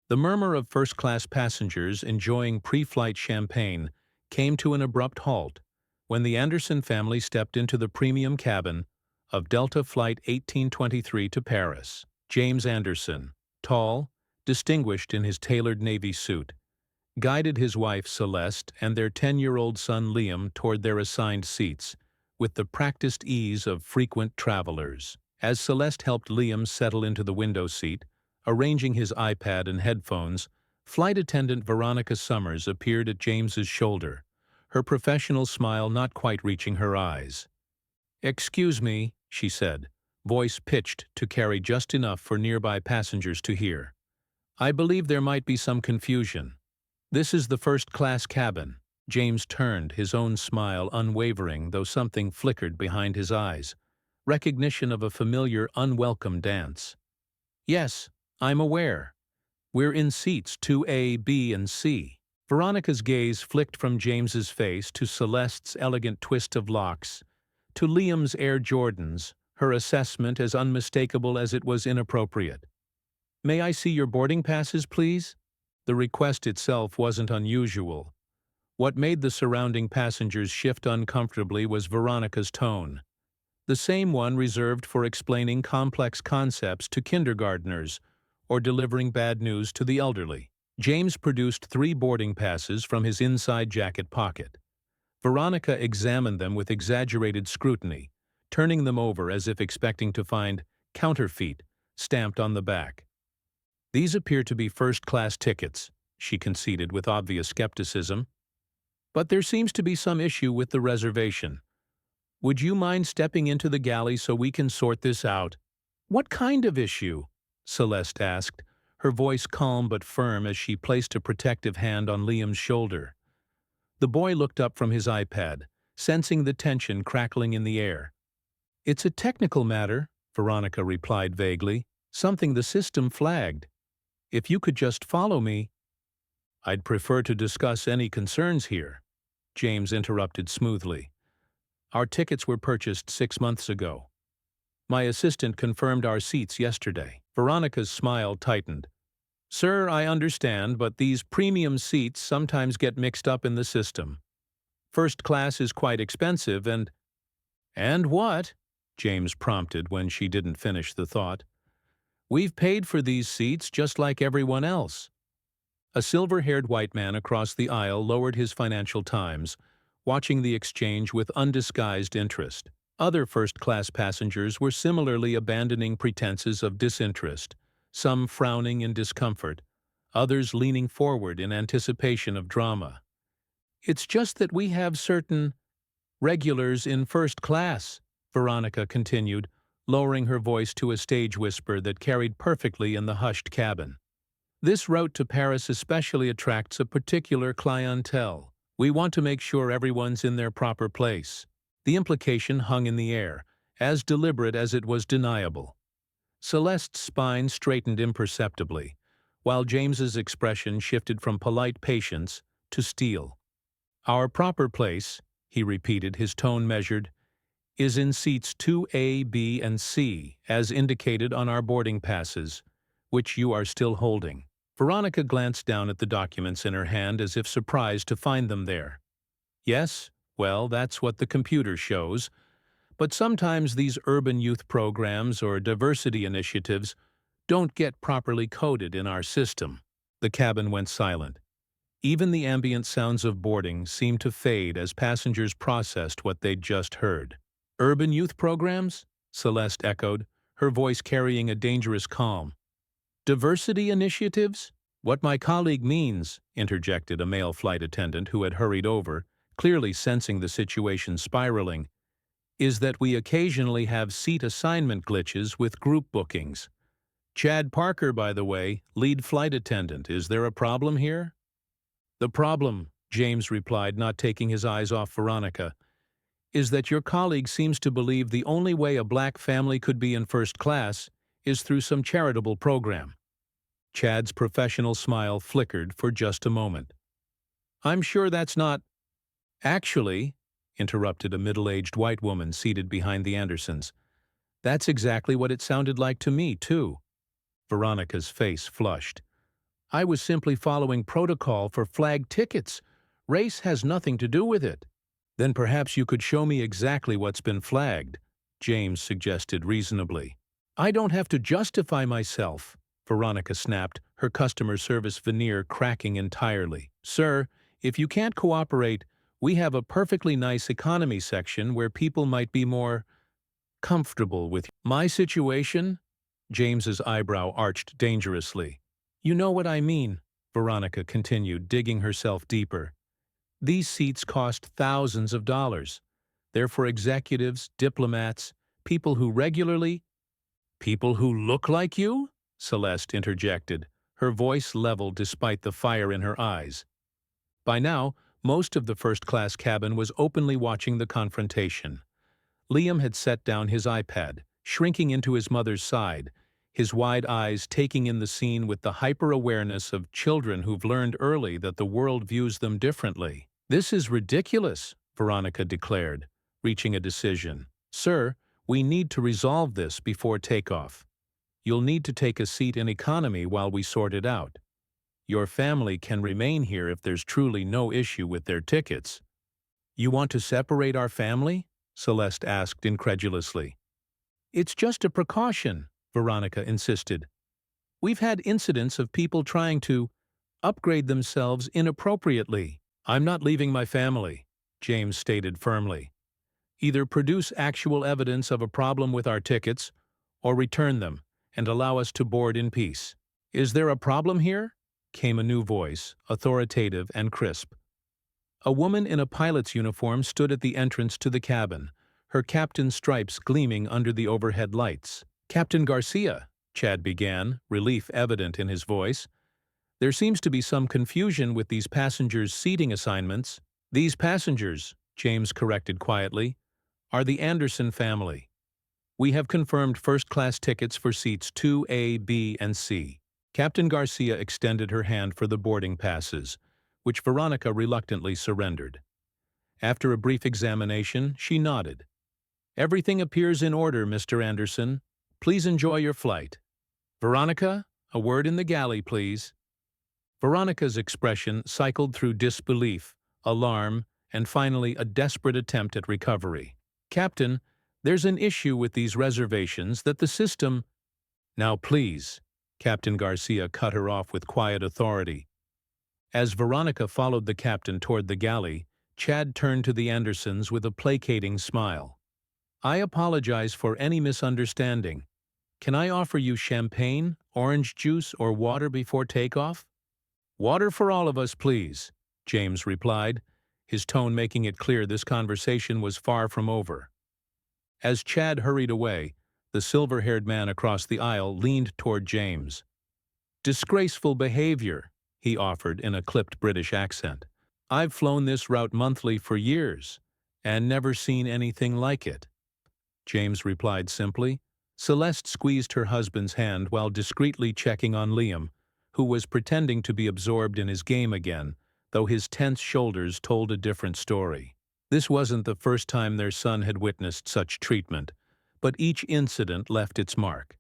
The murmur of first-class passengers enjoying pre-flight champagne came to an abrupt halt when the Anderson family stepped into the premium cabin of Delta Flight 1823 to Paris. James Anderson, tall, distinguished in his tailored navy suit, guided his wife Celeste and their 10-year-old son Liam toward their assigned seats, with the practiced ease of frequent travelers. As Celeste helped Liam settle into the window seat, arranging his iPad and headphones, flight attendant Veronica Summers appeared at James's shoulder, her professional smile not quite reaching her eyes. "Excuse me," she said, voice pitched to carry just enough for nearby passengers to hear. "I believe there might be some confusion. This is the first-class cabin." James turned, his own smile unwavering, though something flickered behind his eyes, recognition of a familiar, unwelcome dance. "Yes, I'm aware. We're in seats 2A, B, and C." Veronica's gaze flicked from James's face to Celeste's elegant twist of locks, to Liam's Air Jordans, her assessment as unmistakable as it was inappropriate. "May I see your boarding passes, please?" The request itself wasn't unusual. What made the surrounding passengers shift uncomfortably was Veronica's tone, the same one reserved for explaining complex concepts to kindergartners or delivering bad news to the elderly. James produced 3 boarding passes from his inside jacket pocket. Veronica examined them with exaggerated scrutiny, turning them over as if expecting to find "counterfeit" stamped on the back. "These appear to be first-class tickets," she conceded with obvious skepticism. "But there seems to be some issue with the reservation. Would you mind stepping into the galley so we can sort this out?" "What kind of issue?" Celeste asked, her voice calm but firm as she placed a protective hand on Liam's shoulder. The boy looked up from his iPad, sensing the tension crackling in the air. "It's a technical matter," Veronica replied vaguely, "something the system flagged. If you could just follow me—" "I'd prefer to discuss any concerns here," James interrupted smoothly. "Our tickets were purchased 6 months ago. My assistant confirmed our seats yesterday." Veronica's smile tightened. "Sir, I understand, but these premium seats sometimes get mixed up in the system. First class is quite expensive and—" "And what?" James prompted when she didn't finish the thought. "We've paid for these seats just like everyone else." A silver-haired white man across the aisle lowered his Financial Times, watching the exchange with undisguised interest. Other first-class passengers were similarly abandoning pretenses of disinterest, some frowning in discomfort, others leaning forward in anticipation of drama. "It's just that we have certain regulars in first class," Veronica continued, lowering her voice to a stage whisper that carried perfectly in the hushed cabin. "This route to Paris especially attracts a particular clientele. We want to make sure everyone's in their proper place." The implication hung in the air, as deliberate as it was deniable. Celeste's spine straightened imperceptibly, while James's expression shifted from polite patience to steel. "Our proper place," he repeated, his tone measured, "is in seats 2A, B, and C, as indicated on our boarding passes, which you are still holding." Veronica glanced down at the documents in her hand as if surprised to find them there. "Yes, well, that's what the computer shows. But sometimes these urban youth programs or diversity initiatives don't get properly coded in our system." The cabin went silent. Even the ambient sounds of boarding seemed to fade as passengers processed what they'd just heard. "Urban youth programs?" Celeste echoed, her voice carrying a dangerous calm. "Diversity initiatives?" "What my colleague means," interjected a male flight attendant who had hurried over, clearly sensing the situation spiraling, "is that we occasionally have seat assignment glitches with group bookings. Chad Parker, by the way, lead flight attendant. Is there a problem here?" "The problem," James replied, not taking his eyes off Veronica, "is that your colleague seems to believe the only way a black family could be in first class is through some charitable program." Chad's professional smile flickered for just a moment. "I'm sure that's not—" "Actually," interrupted a middle-aged white woman seated behind the Andersons, "that's exactly what it sounded like to me, too." Veronica's face flushed. I was simply following protocol for flagged tickets. Race has nothing to do with it. Then perhaps you could show me exactly what's been flagged, James suggested reasonably. I don't have to justify myself, Veronica snapped, her customer service veneer cracking entirely. Sir, if you can't cooperate, we have a perfectly nice economy section where people might be more comfortable with my situation. James's eyebrow arched dangerously. You know what I mean, Veronica continued, digging herself deeper. These seats cost thousands of dollars. They're for executives, diplomats, people who regularly— People who look like you? Celeste interjected, her voice level despite the fire in her eyes. By now, most of the first-class cabin was openly watching the confrontation. Liam had set down his iPad, shrinking into his mother's side, his wide eyes taking in the scene with the hyper-awareness of children who've learned early that the world views them differently. This is ridiculous, Veronica declared, reaching a decision. Sir, we need to resolve this before takeoff. You'll need to take a seat in economy while we sort it out. Your family can remain here if there's truly no issue with their tickets. You want to separate our family? Celeste asked incredulously. It's just a precaution, Veronica insisted. We've had incidents of people trying to upgrade themselves inappropriately. I'm not leaving my family, James stated firmly. Either produce actual evidence of a problem with our tickets, or return them and allow us to board in peace. Is there a problem here? Came a new voice, authoritative and crisp. A woman in a pilot's uniform stood at the entrance to the cabin, her captain's stripes gleaming under the overhead lights. Captain Garcia, Chad began, relief evident in his voice. There seems to be some confusion with these passengers' seating assignments. These passengers, James corrected quietly, are the Anderson family. We have confirmed first-class tickets for seats 2A, B, and C. Captain Garcia extended her hand for the boarding passes, which Veronica reluctantly surrendered. After a brief examination, she nodded. Everything appears in order, Mr. Anderson. Please enjoy your flight. Veronica, a word in the galley, please. Veronica's expression cycled through disbelief, alarm, and finally a desperate attempt at recovery. Captain, there's an issue with these reservations that the system— Now please, Captain Garcia cut her off with quiet authority. As Veronica followed the captain toward the galley, Chad turned to the Andersons with a placating smile. I apologize for any misunderstanding. Can I offer you champagne, orange juice, or water before takeoff? Water for all of us, please, James replied, his tone making it clear this conversation was far from over. As Chad hurried away, the silver-haired man across the aisle leaned toward James. Disgraceful behavior, he offered in a clipped British accent. I've flown this route monthly for years, and never seen anything like it. James replied simply. Celeste squeezed her husband's hand while discreetly checking on Liam, who was pretending to be absorbed in his game again, though his tense shoulders told a different story. This wasn't the first time their son had witnessed such treatment, but each incident left its mark.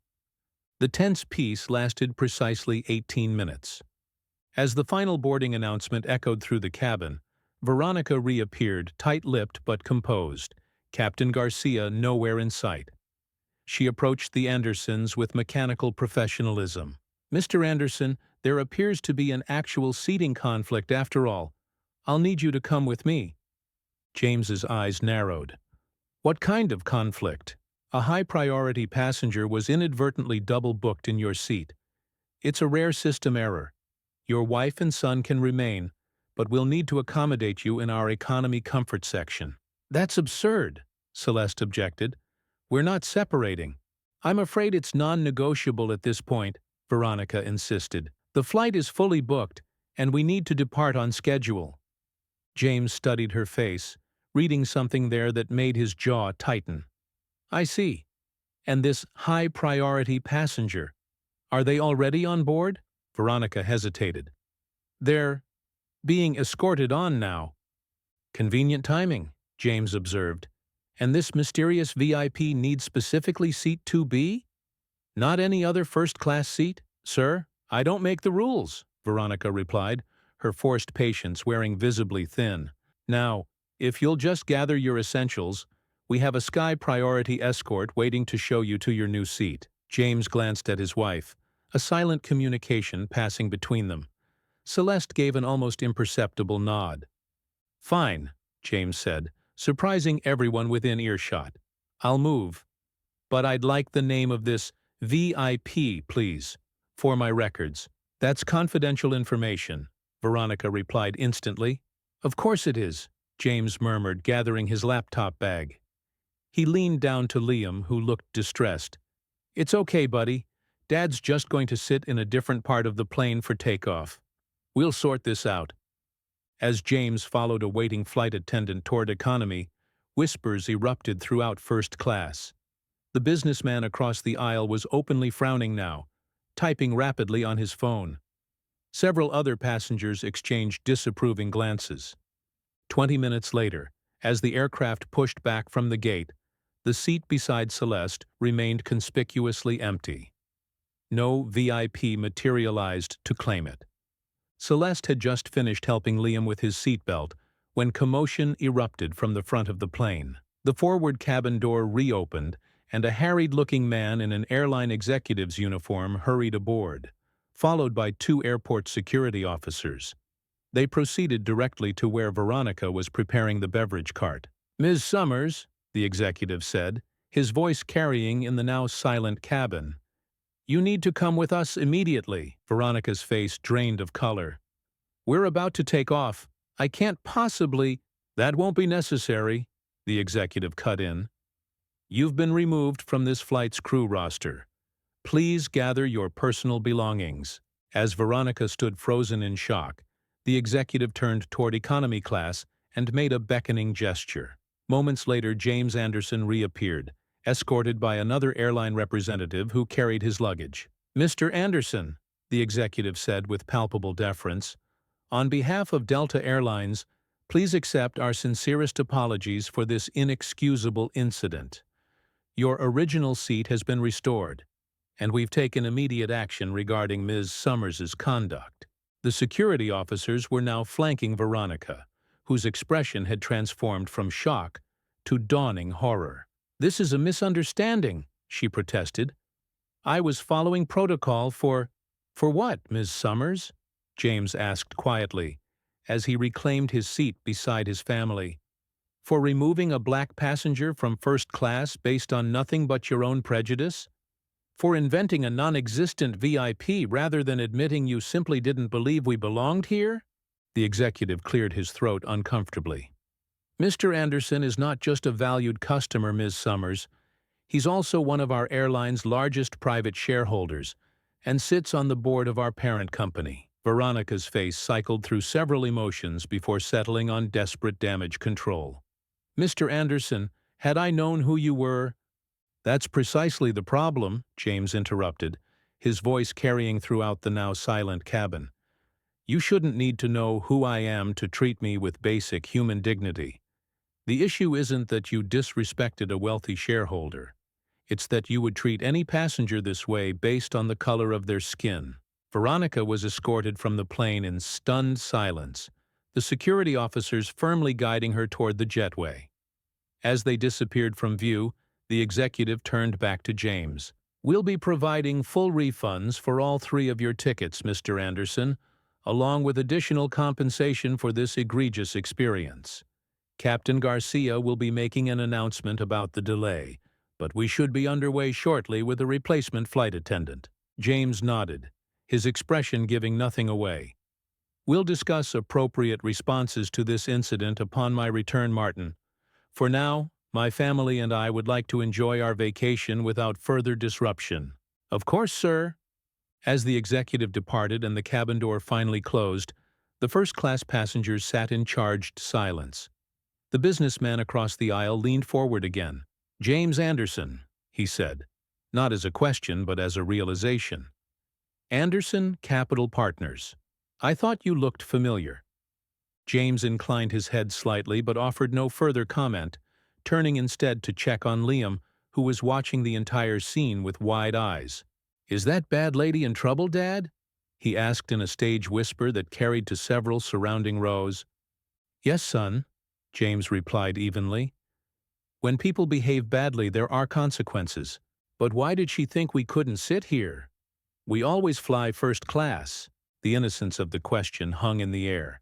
The tense peace lasted precisely 18 minutes. As the final boarding announcement echoed through the cabin, Veronica reappeared, tight-lipped but composed, Captain Garcia nowhere in sight. She approached the Andersons with mechanical professionalism. Mr. Anderson, there appears to be an actual seating conflict after all. I'll need you to come with me. James's eyes narrowed. What kind of conflict? A high-priority passenger was inadvertently double-booked in your seat. It's a rare system error. Your wife and son can remain, but we'll need to accommodate you in our economy comfort section. That's absurd, Celeste objected. We're not separating. I'm afraid it's non-negotiable at this point, Veronica insisted. The flight is fully booked, and we need to depart on schedule. James studied her face, reading something there that made his jaw tighten. I see. And this high-priority passenger, are they already on board? Veronica hesitated. They're being escorted on now. Convenient timing, James observed. And this mysterious VIP needs specifically seat 2B? Not any other first-class seat? Sir, I don't make the rules, Veronica replied, her forced patience wearing visibly thin. Now, if you'll just gather your essentials, we have a Sky Priority escort waiting to show you to your new seat. James glanced at his wife, a silent communication passing between them. Celeste gave an almost imperceptible nod. Fine, James said, surprising everyone within earshot. I'll move. But I'd like the name of this VIP, please, for my records. That's confidential information, Veronica replied instantly. Of course it is, James murmured, gathering his laptop bag. He leaned down to Liam, who looked distressed. It's okay, buddy. Dad's just going to sit in a different part of the plane for takeoff. We'll sort this out. As James followed a waiting flight attendant toward economy, whispers erupted throughout first class. The businessman across the aisle was openly frowning now, typing rapidly on his phone. Several other passengers exchanged disapproving glances. 20 minutes later, as the aircraft pushed back from the gate, the seat beside Celeste remained conspicuously empty. No VIP materialized to claim it. Celeste had just finished helping Liam with his seatbelt when commotion erupted from the front of the plane. The forward cabin door reopened, and a harried-looking man in an airline executive's uniform hurried aboard, followed by two airport security officers. They proceeded directly to where Veronica was preparing the beverage cart. "Ms. Summers," the executive said, his voice carrying in the now silent cabin. "You need to come with us immediately." Veronica's face drained of color. "We're about to take off. I can't possibly—" "That won't be necessary," the executive cut in. "You've been removed from this flight's crew roster. Please gather your personal belongings." As Veronica stood frozen in shock, the executive turned toward economy class and made a beckoning gesture. Moments later, James Anderson reappeared, escorted by another airline representative who carried his luggage. "Mr. Anderson," the executive said with palpable deference, "on behalf of Delta Airlines, please accept our sincerest apologies for this inexcusable incident. Your original seat has been restored, and we've taken immediate action regarding Ms. Summers's conduct." The security officers were now flanking Veronica, whose expression had transformed from shock to dawning horror. "This is a misunderstanding," she protested. "I was following protocol for—" "For what, Ms. Summers?" James asked quietly, as he reclaimed his seat beside his family. "For removing a black passenger from first class based on nothing but your own prejudice? For inventing a non-existent VIP rather than admitting you simply didn't believe we belonged here?" The executive cleared his throat uncomfortably. "Mr. Anderson is not just a valued customer, Ms. Summers. He's also one of our airline's largest private shareholders and sits on the board of our parent company." Veronica's face cycled through several emotions before settling on desperate damage control. "Mr. Anderson, had I known who you were—" "That's precisely the problem," James interrupted, his voice carrying throughout the now silent cabin. "You shouldn't need to know who I am to treat me with basic human dignity. The issue isn't that you disrespected a wealthy shareholder. It's that you would treat any passenger this way based on the color of their skin." Veronica was escorted from the plane in stunned silence, the security officers firmly guiding her toward the jetway. As they disappeared from view, the executive turned back to James. "We'll be providing full refunds for all 3 of your tickets, Mr. Anderson, along with additional compensation for this egregious experience. Captain Garcia will be making an announcement about the delay, but we should be underway shortly with a replacement flight attendant." James nodded, his expression giving nothing away. "We'll discuss appropriate responses to this incident upon my return, Martin. For now, my family and I would like to enjoy our vacation without further disruption." "Of course, sir." As the executive departed and the cabin door finally closed, the first-class passengers sat in charged silence. The businessman across the aisle leaned forward again. "James Anderson," he said, not as a question but as a realization. "Anderson Capital Partners. I thought you looked familiar." James inclined his head slightly but offered no further comment, turning instead to check on Liam, who was watching the entire scene with wide eyes. "Is that bad lady in trouble, Dad?" he asked in a stage whisper that carried to several surrounding rows. "Yes, son," James replied evenly. "When people behave badly, there are consequences. But why did she think we couldn't sit here? We always fly first class." The innocence of the question hung in the air.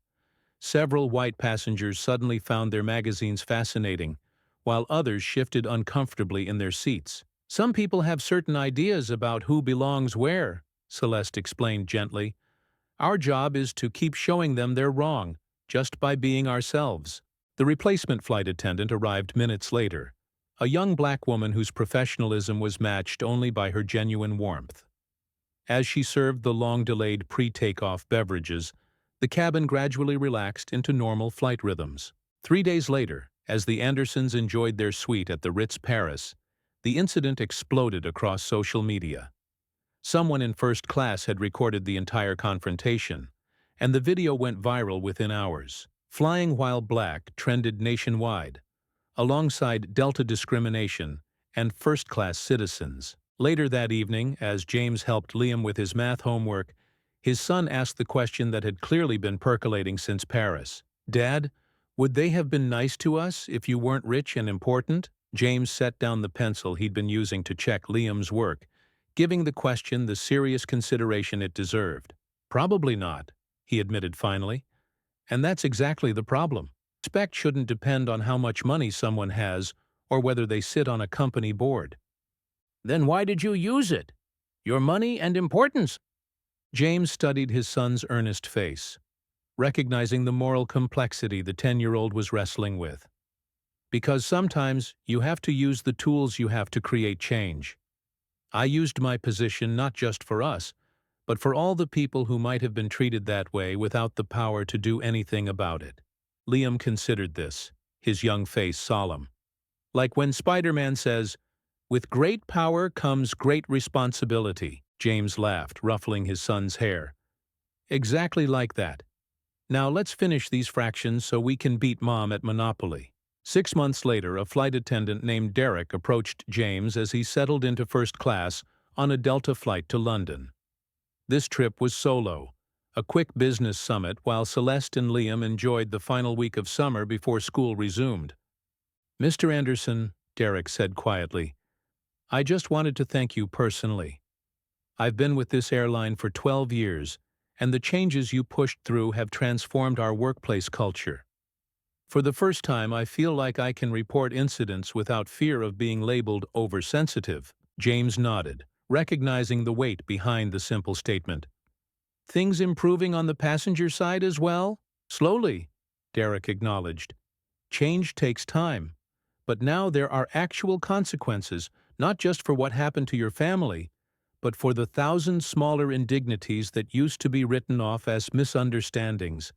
Several white passengers suddenly found their magazines fascinating, while others shifted uncomfortably in their seats. "Some people have certain ideas about who belongs where," Celeste explained gently. "Our job is to keep showing them they're wrong, just by being ourselves." The replacement flight attendant arrived minutes later, a young black woman whose professionalism was matched only by her genuine warmth. As she served the long-delayed pre-takeoff beverages, the cabin gradually relaxed into normal flight rhythms. 3 days later, as the Andersons enjoyed their suite at the Ritz Paris, the incident exploded across social media. Someone in first class had recorded the entire confrontation, and the video went viral within hours. Flying while black trended nationwide, alongside Delta discrimination and first-class citizens. Later that evening, as James helped Liam with his math homework, his son asked the question that had clearly been percolating since Paris. "Dad, would they have been nice to us if you weren't rich and important?" James set down the pencil he'd been using to check Liam's work, giving the question the serious consideration it deserved. "Probably not," he admitted finally. "And that's exactly the problem. Respect shouldn't depend on how much money someone has or whether they sit on a company board." "Then why did you use it? Your money and importance?" James studied his son's earnest face, recognizing the moral complexity the 10-year-old was wrestling with. "Because sometimes you have to use the tools you have to create change. I used my position not just for us, but for all the people who might have been treated that way without the power to do anything about it." Liam considered this, his young face solemn. "Like when Spider-Man says, 'With great power comes great responsibility,'" James laughed, ruffling his son's hair. "Exactly like that. Now let's finish these fractions so we can beat Mom at Monopoly." 6 months later, a flight attendant named Derek approached James as he settled into first class on a Delta flight to London. This trip was solo, a quick business summit while Celeste and Liam enjoyed the final week of summer before school resumed. "Mr. Anderson," Derek said quietly, "I just wanted to thank you personally. I've been with this airline for 12 years, and the changes you pushed through have transformed our workplace culture. For the first time, I feel like I can report incidents without fear of being labeled oversensitive." James nodded, recognizing the weight behind the simple statement. "Things improving on the passenger side as well?" "Slowly," Derek acknowledged. "Change takes time, but now there are actual consequences, not just for what happened to your family, but for the thousand smaller indignities that used to be written off as misunderstandings."